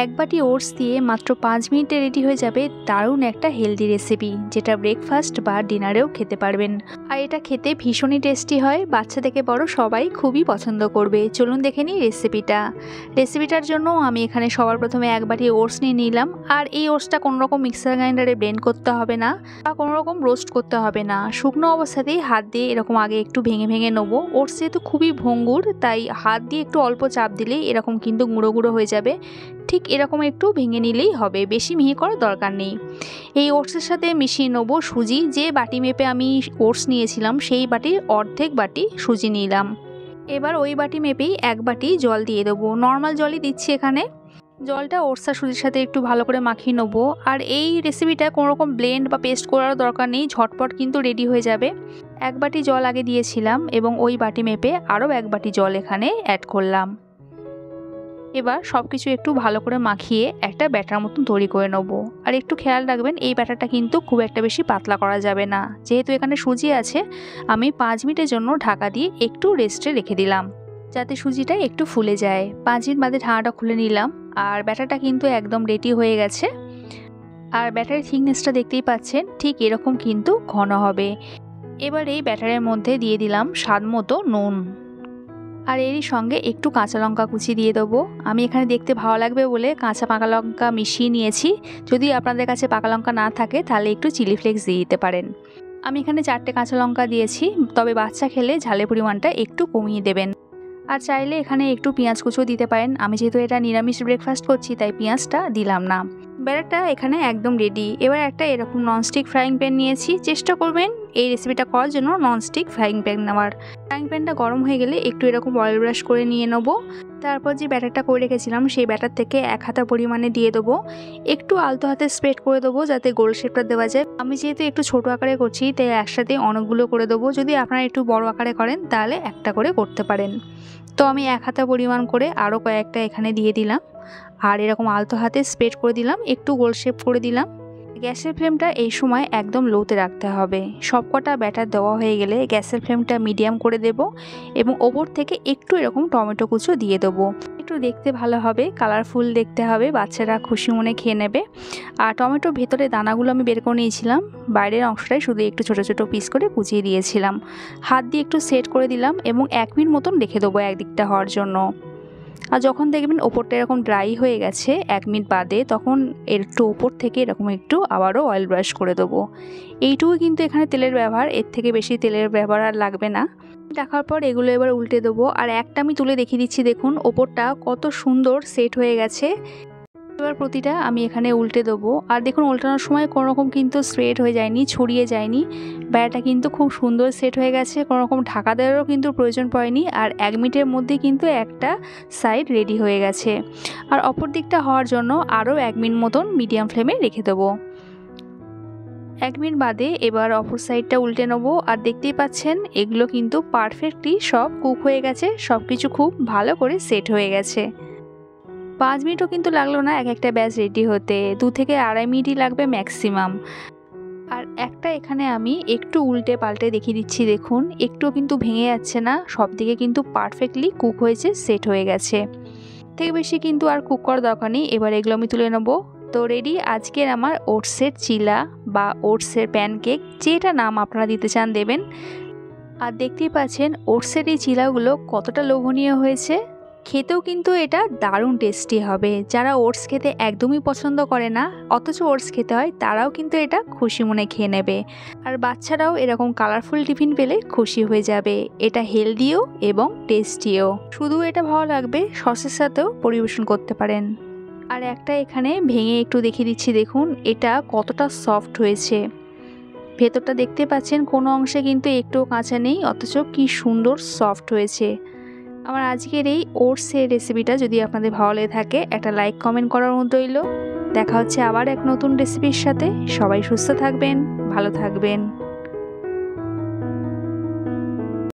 এক বাটি ওটস দিয়ে মাত্র 5 মিনিটে রেডি হয়ে যাবে দারুণ একটা হেলদি রেসিপি, যেটা ব্রেকফাস্ট বা ডিনারেও খেতে পারবেন। আর এটা খেতে ভীষণই টেস্টি হয়, বাচ্চা থেকে বড় সবাই খুবই পছন্দ করবে। চলুন দেখে নিই রেসিপিটার জন্য আমি এখানে সবার প্রথমে এক বাটি ওটস নিয়ে নিলাম। আর এই ওটসটা কোনো রকম মিক্সার গ্রাইন্ডারে ব্লেন্ড করতে হবে না বা কোনো রকম রোস্ট করতে হবে না, শুকনো অবস্থাতেই হাত দিয়ে এরকম আগে একটু ভেঙে ভেঙে নেবো। ওটস যেহেতু খুবই ভঙ্গুর, তাই হাত দিয়ে একটু অল্প চাপ দিলেই এরকম কিন্তু গুঁড়ো গুঁড়ো হয়ে যাবে। ঠিক এরকম একটু ভেঙে নিলেই হবে, বেশি মিহি করার দরকার নেই। এই ওটসের সাথে মিশিয়ে নেবো সুজি। যে বাটি মেপে আমি ওটস নিয়েছিলাম সেই বাটির অর্ধেক বাটি সুজি নিলাম। এবার ওই বাটি মেপেই এক বাটি জল দিয়ে দেবো, নর্মাল জলই দিচ্ছি এখানে। জলটা ওটস আর সুজির সাথে একটু ভালো করে মাখিয়ে নেবো। আর এই রেসিপিটা কোনো রকম ব্লেন্ড বা পেস্ট করার দরকার নেই, ঝটপট কিন্তু রেডি হয়ে যাবে। এক বাটি জল আগে দিয়েছিলাম এবং ওই বাটি মেপে আরও এক বাটি জল এখানে অ্যাড করলাম। এবার সব কিছু একটু ভালো করে মাখিয়ে একটা ব্যাটার মতন তৈরি করে নেব। আর একটু খেয়াল রাখবেন এই ব্যাটারটা কিন্তু খুব একটা বেশি পাতলা করা যাবে না, যেহেতু এখানে সুজি আছে। আমি 5 মিনিটের জন্য ঢাকা দিয়ে একটু রেস্টে রেখে দিলাম, যাতে সুজিটা একটু ফুলে যায়। 5 মিনিট বাদে ঢাকাটা খুলে নিলাম আর ব্যাটারটা কিন্তু একদম রেডি হয়ে গেছে। আর ব্যাটারের থিকনেসটা দেখতেই পাচ্ছেন, ঠিক এরকম কিন্তু ঘন হবে। এবার এই ব্যাটারের মধ্যে দিয়ে দিলাম স্বাদ মতো নুন, আর এরই সঙ্গে একটু কাঁচা লঙ্কা কুচি দিয়ে দেবো। আমি এখানে দেখতে ভালো লাগবে বলে কাঁচা পাকা লঙ্কা মিশিয়ে নিয়েছি। যদি আপনাদের কাছে পাকা লঙ্কা না থাকে তাহলে একটু চিলি ফ্লেক্স দিয়ে দিতে পারেন। আমি এখানে 4টে কাঁচা লঙ্কা দিয়েছি, তবে বাচ্চা খেলে ঝালের পরিমাণটা একটু কমিয়ে দেবেন। আর চাইলে এখানে একটু পেঁয়াজ কুচিও দিতে পারেন। আমি যেহেতু এটা নিরামিষ ব্রেকফাস্ট করছি তাই পেঁয়াজটা দিলাম না। ব্যাটারটা এখানে একদম রেডি। এবার একটা এরকম ননস্টিক ফ্রাইং প্যান নিয়েছি। চেষ্টা করবেন এই রেসিপিটা করার জন্য ননস্টিক ফ্রাইং প্যান নেওয়ার। ফ্রাইং প্যানটা গরম হয়ে গেলে একটু এরকম অয়েল ব্রাশ করে নিয়ে নেবো। তারপর যে ব্যাটারটা করে রেখেছিলাম সেই ব্যাটার থেকে 1 হাতা পরিমাণে দিয়ে দেবো। একটু আলতো হাতে স্প্রেড করে দেবো যাতে গোল শেপটা দেওয়া যায়। আমি যেহেতু একটু ছোট আকারে করছি তাই একসাথে অনেকগুলো করে দেবো। যদি আপনারা একটু বড় আকারে করেন তাহলে একটা করে করতে পারেন। তো আমি 1 হাতা পরিমাণ করে আরও কয়েকটা এখানে দিয়ে দিলাম। আর এরকম আলতো হাতে স্প্রেড করে দিলাম, একটু গোল শেপ করে দিলাম। গ্যাসের ফ্লেমটা এই সময় একদম লোতে রাখতে হবে। সবকটা ব্যাটার দেওয়া হয়ে গেলে গ্যাসের ফ্লেমটা মিডিয়াম করে দেব এবং ওপর থেকে একটু এরকম টমেটো কুচো দিয়ে দেবো। একটু দেখতে ভালো হবে, কালারফুল দেখতে হবে, বাচ্চারা খুশি মনে খেয়ে নেবে। আর টমেটোর ভেতরে দানাগুলো আমি বের করে নিয়েছিলাম, বাইরের অংশটাই শুধু একটু ছোট ছোট পিস করে কুচিয়ে দিয়েছিলাম। হাত দিয়ে একটু সেট করে দিলাম এবং 1 মিনিট মতন রেখে দেবো একদিকটা হওয়ার জন্য। আর যখন দেখবেন ওপরটা এরকম ড্রাই হয়ে গেছে 1 মিনিট বাদে, তখন একটু ওপর থেকে এরকম একটু আবারও অয়েল ব্রাশ করে দেবো। এইটুকু কিন্তু এখানে তেলের ব্যবহার, এর থেকে বেশি তেলের ব্যবহার আর লাগবে না। রাখার পর এগুলো এবার উল্টে দেবো। আর একটা আমি তুলে দেখিয়ে দিচ্ছি, দেখুন ওপরটা কত সুন্দর সেট হয়ে গেছে। এবার প্রতিটা আমি এখানে উল্টে দেবো। আর দেখুন উল্টানোর সময় কোনো রকম কিন্তু স্প্রেড হয়ে যায়নি, ছড়িয়ে যায়নি। ব্যাটারটা কিন্তু খুব সুন্দর সেট হয়ে গেছে, কোনো রকম ঢাকা দেওয়ারও কিন্তু প্রয়োজন পড়েনি। আর 1 মিনিটের মধ্যে কিন্তু একটা সাইড রেডি হয়ে গেছে। আর অপর দিকটা হওয়ার জন্য আরও 1 মিনিট মতন মিডিয়াম ফ্লেমে রেখে দেবো। 1 মিনিট বাদে এবার অপর সাইডটা উল্টে নেবো। আর দেখতেই পাচ্ছেন এগুলো কিন্তু পারফেক্টলি সব কুক হয়ে গেছে, সব কিছু খুব ভালো করে সেট হয়ে গেছে। 5 মিনিটও কিন্তু লাগলো না একটা ব্যাচ রেডি হতে, 2 থেকে আড়াই মিনিটই লাগবে ম্যাক্সিমাম। আর একটা এখানে আমি একটু উল্টে পাল্টে দেখিয়ে দিচ্ছি, দেখুন একটুও কিন্তু ভেঙে যাচ্ছে না, সব দিকে কিন্তু পারফেক্টলি কুক হয়েছে, সেট হয়ে গেছে। থেকে বেশি কিন্তু আর কুক করার দরকার নেই। এবার এগুলো আমি তুলে নেবো। তো রেডি আজকের আমার ওটসের চিলা বা ওটসের প্যানকেক, যেটা নাম আপনারা দিতে চান দেবেন। আর দেখতেই পাচ্ছেন ওটসের এই চিলাগুলো কতটা লোভনীয় হয়েছে। খেতেও কিন্তু এটা দারুণ টেস্টি হবে। যারা ওটস খেতে একদমই পছন্দ করে না অথচ ওটস খেতে হয়, তারাও কিন্তু এটা খুশি মনে খেয়ে নেবে। আর বাচ্চারাও এরকম কালারফুল টিফিন পেলে খুশি হয়ে যাবে। এটা হেলদিও এবং টেস্টিও। শুধু এটা ভালো লাগবে, সসের সাথেও পরিবেশন করতে পারেন। আর একটা এখানে ভেঙে একটু দেখিয়ে দিচ্ছি, দেখুন এটা কতটা সফট হয়েছে। ভেতরটা দেখতে পাচ্ছেন কোনো অংশে কিন্তু একটুও কাঁচা নেই, অথচ কি সুন্দর সফট হয়েছে। আমার আজকের এই ওটসের রেসিপিটা যদি আপনাদের ভালো লেগে থাকে একটা লাইক কমেন্ট করার মতো রইল। দেখা হচ্ছে আবার এক নতুন রেসিপির সাথে। সবাই সুস্থ থাকবেন, ভালো থাকবেন।